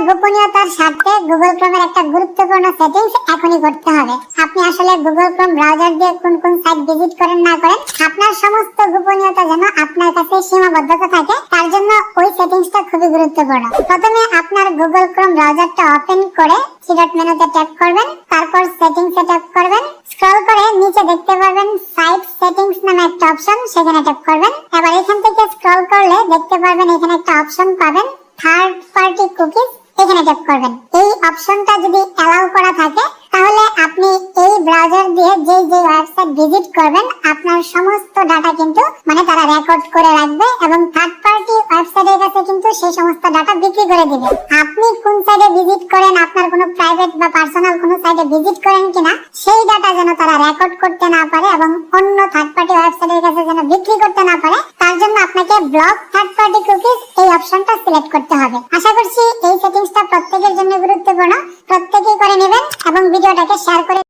গোপনীয়তার স্বার্থে গুগল ক্রোমের একটা গুরুত্বপূর্ণ সেটিংস এখনই করতে হবে। আপনি আসলে গুগল ক্রোম ব্রাউজার দিয়ে কোন কোন সাইট ভিজিট করেন না করেন, আপনার সমস্ত গোপনীয়তা যেন আপনার কাছে সীমাবদ্ধতা থাকে, তার জন্য ওই সেটিংসটা খুবই গুরুত্বপূর্ণ। প্রথমে আপনার গুগল ক্রোম ব্রাউজারটা ওপেন করে থ্রি ডট মেনুতে ট্যাপ করবেন, তারপর সেটিংসে ট্যাপ করবেন। স্ক্রল করে নিচে দেখতে পারবেন সাইট সেটিংস নামে একটা অপশন, সেখানে ট্যাপ করবেন। এবার এখান থেকে স্ক্রল করলে দেখতে পারবেন এখানে একটা অপশন পাবেন থার্ড পার্টি কুকিজ, এখানে ট্যাপ করবেন। এই অপশনটা যদি অ্যালাউ করা থাকে তাহলে আপনি এই ব্রাউজার দিয়ে যে যে ওয়েবসাইট ভিজিট করবেন আপনার সমস্ত ডাটা কিন্তু তারা রেকর্ড করে রাখবে এবং থার্ড পার্টি ওয়েবসাইটের কাছে কিন্তু সেই সমস্ত ডাটা বিক্রি করে দিবে। আপনি কোন সাইটে ভিজিট করেন, আপনার কোনো প্রাইভেট বা পার্সোনাল কোনো সাইটে ভিজিট করেন কিনা সেই ডাটা যেন তারা রেকর্ড করতে না পারে এবং অন্য থার্ড পার্টি ওয়েবসাইটের কাছে যেন বিক্রি করতে না পারে, তার জন্য আপনাকে ব্লক থার্ড পার্টি কুকিজ এই অপশনটা সিলেক্ট করতে হবে। আশা করছি এই সেটিংসটা প্রত্যেকের জন্য গুরুত্বপূর্ণ, প্রত্যেকেই করে নেবেন এবং ভিডিওটাকে শেয়ার করে